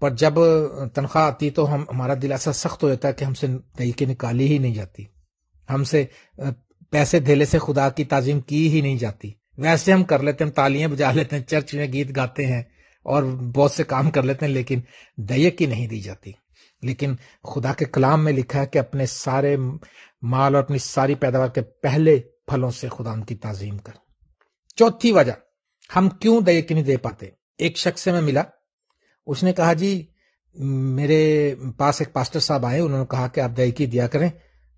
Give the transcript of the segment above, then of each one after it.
پر جب تنخواہ آتی تو ہمارا دل ایسا سخت ہو جاتا ہے کہ ہم سے دہیکی نکالی ہی نہیں جاتی، ہم سے پیسے دھیلے سے خدا کی تعظیم کی ہی نہیں جاتی۔ ویسے ہم کر لیتے ہیں، ہم تالیاں بجا لیتے ہیں، چرچ میں گیت گاتے ہیں اور بہت سے کام کر لیتے ہیں، لیکن دہیکی نہیں دی جاتی۔ لیکن خدا کے کلام میں لکھا ہے کہ اپنے سارے مال اور اپنی ساری پیداوار کے پہلے پھلوں سے خدا ان کی تعظیم کر۔ چوتھی وجہ ہم کیوں دہیکی نہیں دے پاتے، ایک شخص سے میں ملا، اس نے کہا جی میرے پاس ایک پاسٹر صاحب آئے، انہوں نے کہا کہ آپ دہیکی دیا کریں،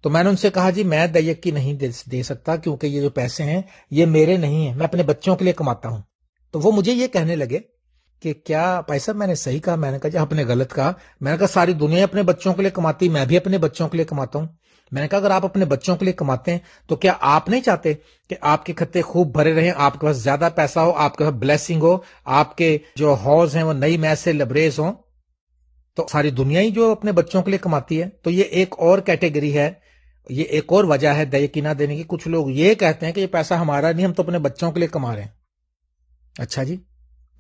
تو میں نے ان سے کہا جی میں دہیکی نہیں دے سکتا، کیونکہ یہ جو پیسے ہیں یہ میرے نہیں ہیں، میں اپنے بچوں کے لیے کماتا ہوں۔ تو وہ مجھے یہ کہنے لگے کہ کیا بھائی صاحب میں نے صحیح کہا؟ میں نے کہا جی آپ نے غلط کہا۔ میں نے کہا ساری دنیا اپنے بچوں کے لیے کماتی، میں بھی اپنے بچوں کے لیے کماتا ہوں۔ میں نے کہا اگر آپ اپنے بچوں کے لیے کماتے ہیں تو کیا آپ نہیں چاہتے کہ آپ کے کھتے خوب بھرے رہیں، آپ کے پاس زیادہ پیسہ ہو، آپ کے پاس بلیسنگ ہو، آپ کے جو حوض ہیں وہ نئی مے سے لبریز ہوں؟ تو ساری دنیا ہی جو اپنے بچوں کے لیے کماتی ہے۔ تو یہ ایک اور کیٹیگری ہے، یہ ایک اور وجہ ہے دہیکی نہ دینے کی۔ کچھ لوگ یہ کہتے ہیں کہ یہ پیسہ ہمارا نہیں، ہم تو اپنے بچوں کے لیے کما رہے ہیں۔ اچھا جی،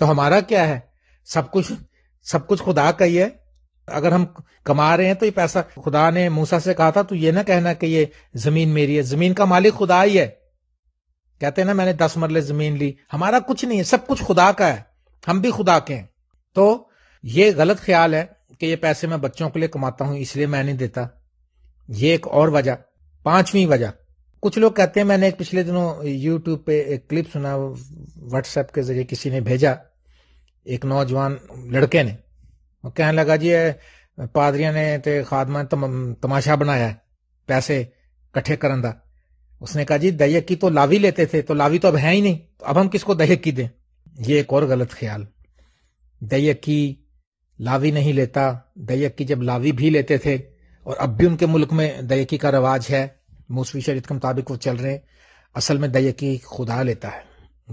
تو ہمارا کیا ہے؟ سب کچھ خدا کا ہی ہے۔ اگر ہم کما رہے ہیں تو یہ پیسہ، خدا نے موسیٰ سے کہا تھا تو یہ نہ کہنا کہ یہ زمین میری ہے، زمین کا مالک خدا ہی ہے۔ کہتے ہیں نا میں نے 10 مرلے زمین لی، ہمارا کچھ نہیں ہے، سب کچھ خدا کا ہے، ہم بھی خدا کے ہیں۔ تو یہ غلط خیال ہے کہ یہ پیسے میں بچوں کے لیے کماتا ہوں اس لیے میں نہیں دیتا، یہ ایک اور وجہ۔ پانچویں وجہ، کچھ لوگ کہتے ہیں، میں نے ایک پچھلے دنوں یوٹیوب پہ ایک کلپ سنا، واٹس ایپ کے ذریعے کسی نے بھیجا، ایک نوجوان لڑکے نے، وہ کہنے لگا جی پادریاں نے تے خادمہ تماشا بنایا ہے پیسے کٹھے کرن دا۔ اس نے کہا جی دہیکی تو لاوی لیتے تھے، تو لاوی تو اب ہے ہی نہیں، تو اب ہم کس کو دہیکی دیں؟ یہ ایک اور غلط خیال۔ دہیکی لاوی نہیں لیتا، دہیکی جب لاوی بھی لیتے تھے، اور اب بھی ان کے ملک میں دہیکی کا رواج ہے، موسوی شریعت کے مطابق وہ چل رہے ہیں۔ اصل میں دہیکی خدا لیتا ہے،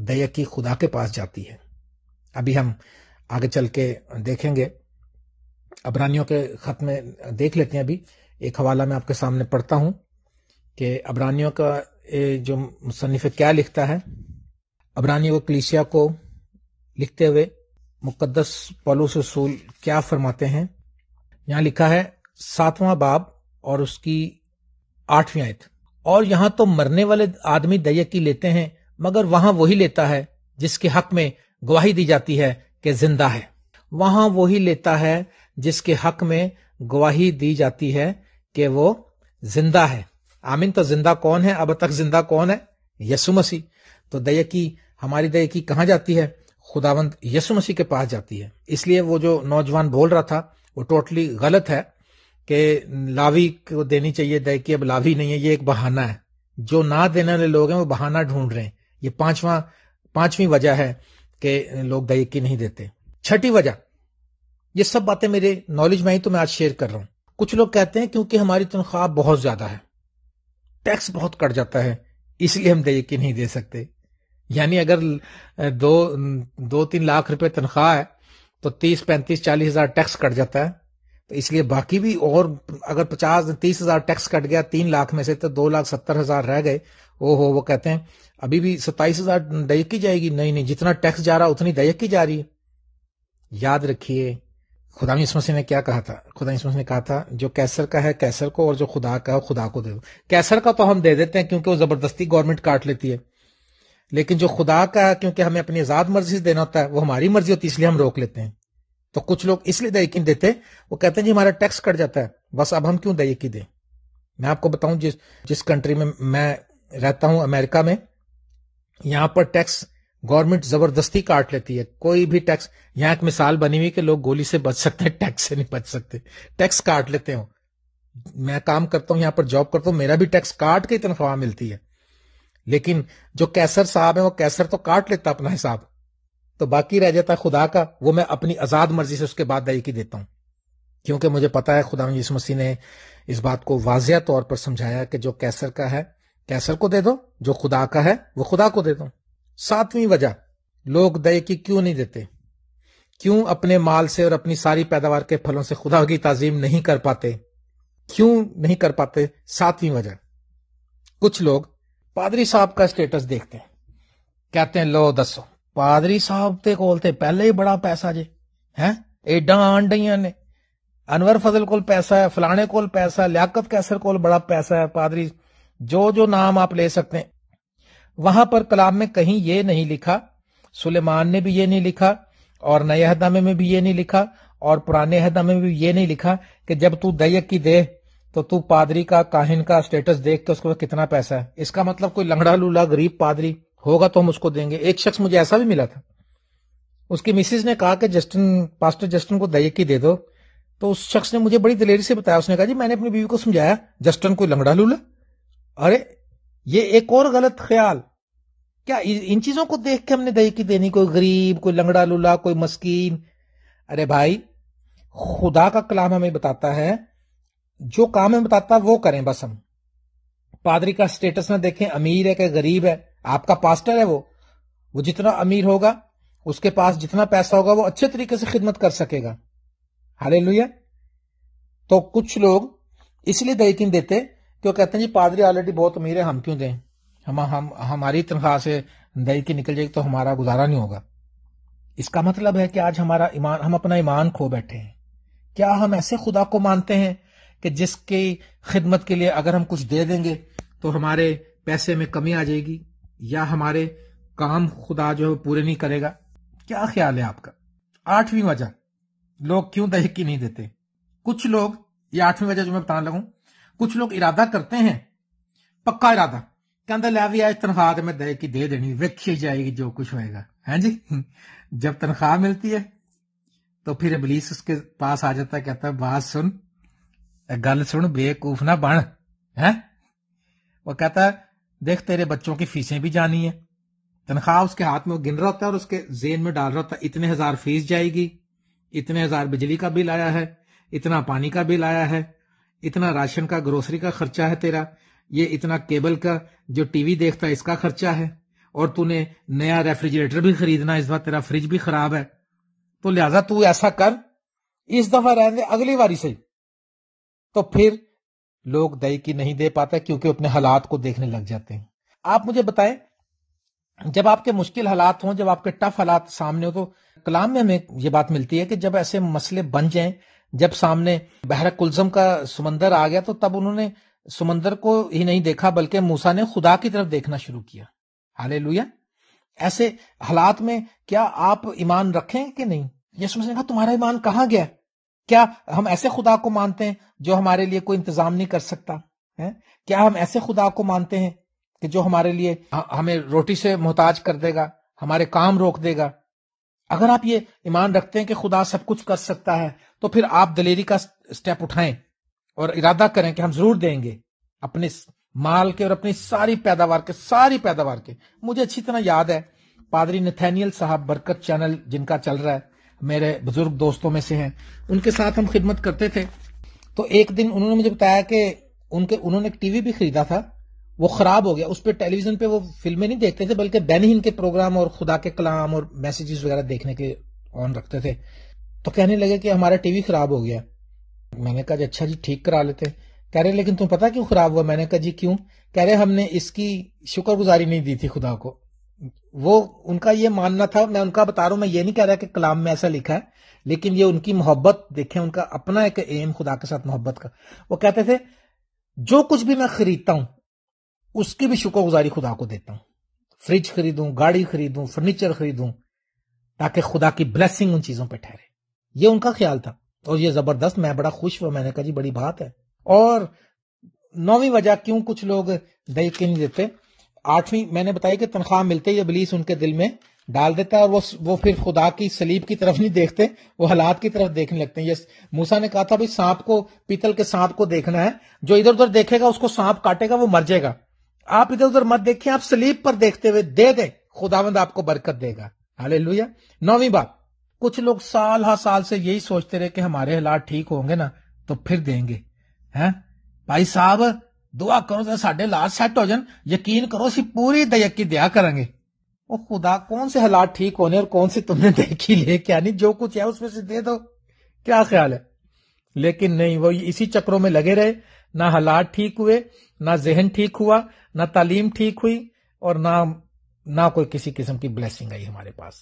دہیکی خدا کے پاس جاتی ہے۔ ابھی ہم آگے چل کے دیکھیں گے، عبرانیوں کے خط میں دیکھ لیتے ہیں۔ ابھی ایک حوالہ میں آپ کے سامنے پڑھتا ہوں کہ عبرانیوں کا جو مصنف کیا لکھتا ہے۔ عبرانیوں کو کلیسیا کو لکھتے ہوئے مقدس پولس رسول کیا فرماتے ہیں؟ یہاں لکھا ہے 7واں باب اور اس کی 8ویں آیت، اور یہاں تو مرنے والے آدمی دہیکی لیتے ہیں، مگر وہاں وہی لیتا ہے جس کے حق میں گواہی دی جاتی ہے کہ زندہ ہے۔ وہاں وہی لیتا ہے جس کے حق میں گواہی دی جاتی ہے کہ وہ زندہ ہے۔ آمین۔ تو زندہ کون ہے؟ اب تک زندہ کون ہے؟ یسوع مسیح۔ تو دہیکی، ہماری دہیکی کہاں جاتی ہے؟ خداوند یسوع مسیح کے پاس جاتی ہے۔ اس لیے وہ جو نوجوان بول رہا تھا وہ ٹوٹلی غلط ہے کہ لاوی کو دینی چاہیے دہیکی، اب لاوی نہیں ہے، یہ ایک بہانہ ہے۔ جو نہ دینے والے لوگ ہیں وہ بہانہ ڈھونڈ رہے ہیں۔ یہ پانچویں وجہ ہے کہ لوگ دہیکی نہیں دیتے۔ چھٹی وجہ، یہ سب باتیں میرے نالج میں ہی تو میں آج شیئر کر رہا ہوں۔ کچھ لوگ کہتے ہیں کیونکہ ہماری تنخواہ بہت زیادہ ہے، ٹیکس بہت کٹ جاتا ہے، اس لیے ہم دہیکی نہیں دے سکتے۔ یعنی اگر 2-3 لاکھ روپے تنخواہ ہے تو 30-35-40 ہزار ٹیکس کٹ جاتا ہے، تو اس لیے باقی بھی، اور اگر 50-30 ہزار ٹیکس کٹ گیا 3 لاکھ میں سے تو 2,70,000 رہ گئے۔ وہ کہتے ہیں ابھی بھی 27 ہزار دہیکی جائے گی؟ نہیں، جتنا ٹیکس جا رہا اتنی دہیکی جا رہی ہے۔ یاد رکھیے خدا یسوع مسیح نے کیا کہا تھا؟ خدا یسوع مسیح نے کہا تھا جو کیسر کا ہے کیسر کو، اور جو خدا کا ہے خدا کو دے دو۔ کیسر کا تو ہم دے دیتے ہیں کیونکہ وہ زبردستی گورنمنٹ کاٹ لیتی ہے، لیکن جو خدا کا ہے کیونکہ ہمیں اپنی آزاد مرضی سے دینا ہوتا ہے، وہ ہماری مرضی ہوتی ہے، اس لیے ہم روک لیتے ہیں۔ تو کچھ لوگ اس لیے دہیکی نہیں دیتے، وہ کہتے ہیں جی ہمارا ٹیکس کٹ جاتا ہے، بس اب ہم کیوں دہیکی دیں۔ میں آپ کو بتاؤں جس کنٹری میں رہتا ہوں، امریکہ میں، یہاں پر ٹیکس گورنمنٹ زبردستی کاٹ لیتی ہے، کوئی بھی ٹیکس، یہاں ایک مثال بنی ہوئی کہ لوگ گولی سے بچ سکتے ہیں، ٹیکس سے نہیں بچ سکتے، ٹیکس کاٹ لیتے ہوں۔ میں کام کرتا ہوں یہاں پر، جاب کرتا ہوں، میرا بھی ٹیکس کاٹ کے تنخواہ ملتی ہے، لیکن جو کیسر صاحب ہیں وہ کیسر تو کاٹ لیتا اپنا حساب، تو باقی رہ جاتا ہے خدا کا، وہ میں اپنی آزاد مرضی سے اس کے بعد دہیکی دیتا ہوں، کیونکہ مجھے پتا ہے خدا یسوع مسیح نے اس بات کو واضح طور پر سمجھایا کہ جو کیسر کا ہے کیسر کو دے دو، جو خدا کا ہے وہ خدا کو دے دو۔ 7ویں وجہ لوگ دہیکی کیوں نہیں دیتے، کیوں اپنے مال سے اور اپنی ساری پیداوار کے پھلوں سے خدا کی تعظیم نہیں کر پاتے، کیوں نہیں کر پاتے؟ 7ویں وجہ، کچھ لوگ پادری صاحب کا سٹیٹس دیکھتے ہیں، کہتے ہیں لو دسو پادری صاحب تے کول تے پہلے ہی بڑا پیسہ جے ہیں، ایڈاں آن ڈیاں نے، انور فضل کول پیسہ ہے، فلانے کول پیسہ ہے، لیاقت کیسر کول بڑا پیسہ ہے، پادری جو نام آپ لے سکتے ہیں۔ وہاں پر کلام میں کہیں یہ نہیں لکھا، سلیمان نے بھی یہ نہیں لکھا، اور نئے عہد نامے میں بھی یہ نہیں لکھا، اور پرانے عہد نامے میں بھی یہ نہیں لکھا کہ جب تو دیک کی دے تو تو پادری کا، کاہن کا سٹیٹس دیکھ کے اس کو کتنا پیسہ ہے۔ اس کا مطلب کوئی لنگڑا لولا غریب پادری ہوگا تو ہم اس کو دیں گے۔ ایک شخص مجھے ایسا بھی ملا تھا، اس کی مسز نے کہا کہ پاسٹر جسٹن کو دیک کی دے دو، تو اس شخص نے مجھے بڑی دلیری سے بتایا، اس نے کہا جی میں نے اپنی بیوی کو سمجھایا جسٹن کوئی لنگڑا لولا۔ ارے یہ ایک اور غلط خیال، کیا ان چیزوں کو دیکھ کے ہم نے دہی کی دینی؟ کوئی غریب، کوئی لنگڑا لولا، کوئی مسکین؟ ارے بھائی، خدا کا کلام ہمیں بتاتا ہے، جو کام ہمیں بتاتا ہے وہ کریں بس۔ ہم پادری کا سٹیٹس نہ دیکھیں، امیر ہے کہ غریب ہے۔ آپ کا پاسٹر ہے، وہ جتنا امیر ہوگا، اس کے پاس جتنا پیسہ ہوگا، وہ اچھے طریقے سے خدمت کر سکے گا۔ ہاللیلویا۔ تو کچھ لوگ اس لیے دہی نہیں دیتے کہ وہ کہتے ہیں جی پادری آلریڈی بہت امیر ہے، ہم کیوں دیں؟ ہماری تنخواہ سے دہی کی نکل جائے گی تو ہمارا گزارا نہیں ہوگا۔ اس کا مطلب ہے کہ آج ہمارا ایمان، ہم اپنا ایمان کھو بیٹھے ہیں۔ کیا ہم ایسے خدا کو مانتے ہیں کہ جس کی خدمت کے لیے اگر ہم کچھ دے دیں گے تو ہمارے پیسے میں کمی آ جائے گی، یا ہمارے کام خدا جو ہے پورے نہیں کرے گا؟ کیا خیال ہے آپ کا؟ 8ویں وجہ لوگ کیوں دہی کی نہیں دیتے۔ کچھ لوگ، یہ 8ویں وجہ جو میں بتانے لگوں، کچھ لوگ ارادہ کرتے ہیں، پکا ارادہ، کہ لے بھی آج تنخواہ میں دہی کی دے دینی، ویکھی جائے گی جو کچھ ہوئے گا، ہے جی۔ جب تنخواہ ملتی ہے تو پھر ابلیس اس کے پاس آ جاتا ہے، کہتا ہے بات سن، گل سن، بے وقوف نہ بن، ہے۔ وہ کہتا ہے دیکھ تیرے بچوں کی فیسیں بھی جانی ہے۔ تنخواہ اس کے ہاتھ میں وہ گن رہا ہوتا ہے اور اس کے ذہن میں ڈال رہا ہوتا ہے اتنے ہزار فیس جائے گی، اتنے ہزار بجلی کا بل آیا ہے، اتنا پانی کا بل آیا ہے، اتنا راشن کا، گروسری کا خرچہ ہے تیرا، یہ اتنا کیبل کا جو ٹی وی دیکھتا ہے اس کا خرچہ ہے، اور تو نے نیا ریفریجریٹر بھی خریدنا، اس بار تیرا فریج بھی خراب ہے، تو لہذا تو ایسا کر، اس دفعہ رہنے دے، اگلی باری سے۔ تو پھر لوگ دہی کی نہیں دے پاتے کیونکہ اپنے حالات کو دیکھنے لگ جاتے ہیں۔ آپ مجھے بتائیں، جب آپ کے مشکل حالات ہوں، جب آپ کے ٹف حالات سامنے ہو، تو کلام میں ہمیں یہ بات ملتی ہے کہ جب ایسے مسئلے بن جائیں، جب سامنے بحر کلزم کا سمندر آ گیا، تو تب انہوں نے سمندر کو ہی نہیں دیکھا بلکہ موسیٰ نے خدا کی طرف دیکھنا شروع کیا۔ ہاللیلویا۔ ایسے حالات میں کیا آپ ایمان رکھیں کہ نہیں؟ یسوع نے کہا تمہارا ایمان کہاں گیا؟ کیا ہم ایسے خدا کو مانتے ہیں جو ہمارے لیے کوئی انتظام نہیں کر سکتا ہے؟ کیا ہم ایسے خدا کو مانتے ہیں کہ جو ہمارے لیے ہمیں روٹی سے محتاج کر دے گا، ہمارے کام روک دے گا؟ اگر آپ یہ ایمان رکھتے ہیں کہ خدا سب کچھ کر سکتا ہے تو پھر آپ دلیری کا سٹیپ اٹھائیں اور ارادہ کریں کہ ہم ضرور دیں گے اپنے مال کے اور اپنی ساری پیداوار کے۔ مجھے اچھی طرح یاد ہے پادری نتھینیل صاحب، برکت چینل جن کا چل رہا ہے، میرے بزرگ دوستوں میں سے ہیں، ان کے ساتھ ہم خدمت کرتے تھے۔ تو ایک دن انہوں نے مجھے بتایا کہ انہوں نے ایک ٹی وی بھی خریدا تھا، وہ خراب ہو گیا۔ اس پہ ٹیلی ویژن پہ وہ فلمیں نہیں دیکھتے تھے بلکہ بینی ہن کے پروگرام اور خدا کے کلام اور میسیجز وغیرہ دیکھنے کے آن رکھتے تھے۔ تو کہنے لگے کہ ہمارا ٹی وی خراب ہو گیا۔ میں نے کہا جی اچھا جی ٹھیک کرا لیتے۔ کہہ رہے لیکن تم پتا کیوں خراب ہوا؟ میں نے کہا جی کیوں؟ کہہ رہے ہم نے اس کی شکر گزاری نہیں دی تھی خدا کو۔ وہ ان کا یہ ماننا تھا، میں ان کا بتا رہا ہوں، میں یہ نہیں کہہ رہا کہ کلام میں ایسا لکھا ہے، لیکن یہ ان کی محبت دیکھیں، ان کا اپنا ایک ایم خدا کے ساتھ محبت کا۔ وہ کہتے تھے جو کچھ بھی میں خریدتا ہوں اس کی بھی شکر گزاری خدا کو دیتا ہوں، فریج خریدوں، گاڑی خریدوں، فرنیچر خریدوں، تاکہ خدا کی بلیسنگ ان چیزوں پہ ٹھہرے۔ یہ ان کا خیال تھا اور یہ زبردست، میں بڑا خوش ہوا، میں نے کہا جی بڑی بات ہے۔ اور 9ویں وجہ کیوں کچھ لوگ دہی کی نہیں دیتے، 8ویں میں نے بتایا کہ تنخواہ ملتے ہی ابلیس ان کے دل میں ڈال دیتا ہے اور وہ پھر خدا کی صلیب کی طرف نہیں دیکھتے، وہ حالات کی طرف دیکھنے لگتے ہیں۔ موسیٰ نے کہا تھا بھائی سانپ کو، پیتل کے سانپ کو دیکھنا ہے، جو ادھر ادھر دیکھے گا اس کو سانپ کاٹے گا، وہ مر جائے گا۔ آپ ادھر ادھر مت دیکھیں، آپ صلیب پر دیکھتے ہوئے دے دیں، خداوند آپ کو برکت دے گا۔ ہاللیلویا۔ 9ویں بات، کچھ لوگ سال ہر سال سے یہی سوچتے رہے کہ ہمارے حالات ٹھیک ہوں گے نا تو پھر دیں گے۔ بھائی صاحب دعا کرو تو ساڈے حالات سیٹ ہو جان، یقین کرو اسی پوری دہی دیا کریں گے۔ وہ خدا کون سے حالات ٹھیک ہونے اور کون سے تم نے دہی لے کے آنی، جو کچھ ہے اس میں سے دے دو، کیا خیال ہے؟ لیکن نہیں، وہ اسی چکروں میں لگے رہے، نہ حالات ٹھیک ہوئے، نہ ذہن ٹھیک ہوا، نہ تعلیم ٹھیک ہوئی، اور نہ کوئی کسی قسم کی بلیسنگ آئی ہمارے پاس۔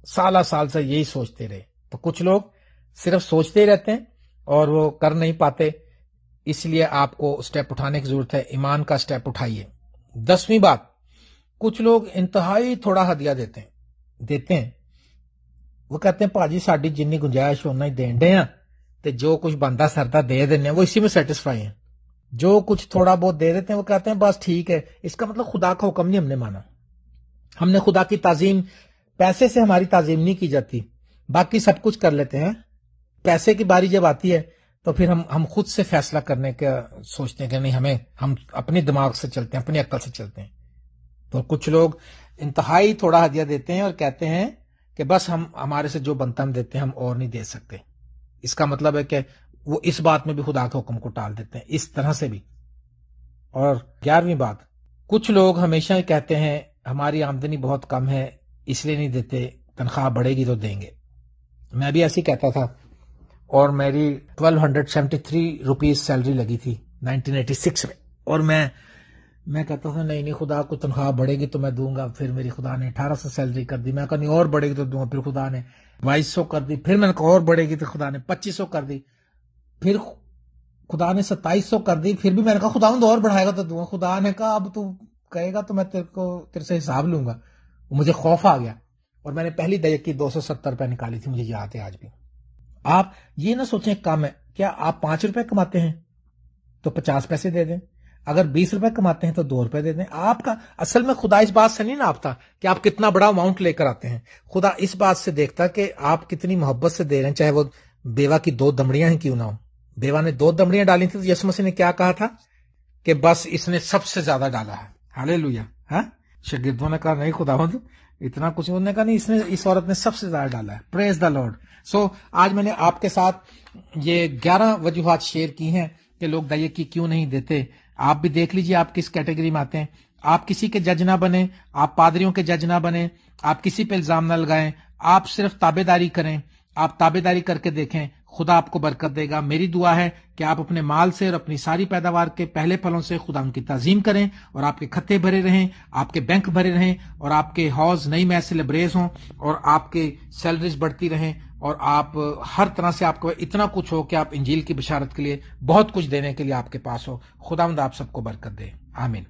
سالہ سال سے یہی سوچتے رہے۔ تو کچھ لوگ صرف سوچتے ہی رہتے ہیں اور وہ کر نہیں پاتے. اس لیے آپ کو سٹیپ اٹھانے کی ضرورت ہے. ایمان کا سٹیپ اٹھائیے. 10ویں بات، کچھ لوگ انتہائی تھوڑا ہدیہ دیتے ہیں. وہ کہتے ہیں پاجی ساڈی جنی گنجائش ہونا ہی دین ڈے ہیں تے جو کچھ بندہ سردا دے دینے وہ اسی میں سیٹسفائی ہیں. جو کچھ تھوڑا بہت دے دیتے ہیں وہ کہتے ہیں بس ٹھیک ہے. اس کا مطلب خدا کا حکم نہیں ہم نے مانا. ہم نے خدا کی تعظیم، پیسے سے ہماری تعظیم نہیں کی جاتی. باقی سب کچھ کر لیتے ہیں. پیسے کی باری جب آتی ہے تو پھر ہم خود سے فیصلہ کرنے کا سوچتے ہیں کہ نہیں، ہم اپنی دماغ سے چلتے ہیں، اپنی عقل سے چلتے ہیں. تو کچھ لوگ انتہائی تھوڑا ہدیہ دیتے ہیں اور کہتے ہیں کہ بس ہمارے سے جو بنتا ہم دیتے ہیں، ہم اور نہیں دے سکتے. اس کا مطلب ہے کہ وہ اس بات میں بھی خدا کے حکم کو ٹال دیتے ہیں، اس طرح سے بھی. اور 11ویں بات، کچھ لوگ ہمیشہ ہی کہتے ہیں ہماری آمدنی بہت کم ہے اس لیے نہیں دیتے، تنخواہ بڑھے گی تو دیں گے. میں بھی ایسے ہی کہتا تھا اور میری 1273 روپیز سیلری لگی تھی 1986 میں. اور میں کہتا تھا نہیں خدا کو تنخواہ بڑھے گی تو میں دوں گا. پھر میری خدا نے 1800 سیلری کر دی. میں کہا نہیں اور بڑھے گی تو دوں گا. پھر خدا نے 2200 کر دی. پھر میں نے کہا اور بڑھے گی تو خدا نے 2500 کر دی. پھر خدا نے 2700 کر دی. پھر بھی میں نے کہا خدا اور بڑھائے گا تو دوں گا. خدا نے کہا اب تو کہے گا تو میں تیرے سے حساب لوں گا. مجھے خوف آ گیا اور میں نے پہلی دیک کی 270 روپے نکالی تھی. مجھے یاد ہے آج بھی. آپ یہ نہ سوچیں کم ہے. کیا آپ 5 روپے کماتے ہیں تو 50 پیسے دے دیں. اگر 20 روپے کماتے ہیں تو 2 روپے دے دیں. آپ کا اصل میں خدا اس بات سے نہیں ناپتا کہ آپ کتنا بڑا اماؤنٹ لے کر آتے ہیں. خدا اس بات سے دیکھتا کہ آپ کتنی محبت سے دے رہے ہیں، چاہے وہ بیوہ کی 2 دمڑیاں ہی کیوں نہ ہو. بیوہ نے 2 دمڑیاں ڈالی تھی تو یسوع مسیح نے کیا کہا تھا کہ بس اس نے سب سے زیادہ ڈالا ہے. ہالےلویا. ہاں، شاگردوں نے کہا نہیں خداوند اتنا کچھ. انہوں نے کہا نہیں اس عورت نے سب سے زیادہ ڈالا ہے. پریز دا لارڈ. سو آج میں نے آپ کے ساتھ یہ 11 وجوہات شیئر کی ہیں کہ لوگ دائیں کی کیوں نہیں دیتے. آپ بھی دیکھ لیجئے آپ کس کیٹیگری میں آتے ہیں. آپ کسی کے جج نہ بنیں، آپ پادریوں کے جج نہ بنیں، آپ کسی پہ الزام نہ لگائیں. آپ صرف تابع داری کریں. آپ تابع داری کر کے دیکھیں، خدا آپ کو برکت دے گا. میری دعا ہے کہ آپ اپنے مال سے اور اپنی ساری پیداوار کے پہلے پھلوں سے خدا ان کی تعظیم کریں اور آپ کے کھتے بھرے رہیں، آپ کے بینک بھرے رہیں اور آپ کے حوض نئی میں سے لبریز ہوں اور آپ کے سیلریز بڑھتی رہیں اور آپ ہر طرح سے آپ کو اتنا کچھ ہو کہ آپ انجیل کی بشارت کے لیے بہت کچھ دینے کے لیے آپ کے پاس ہو. خداوند آپ سب کو برکت دے. آمین.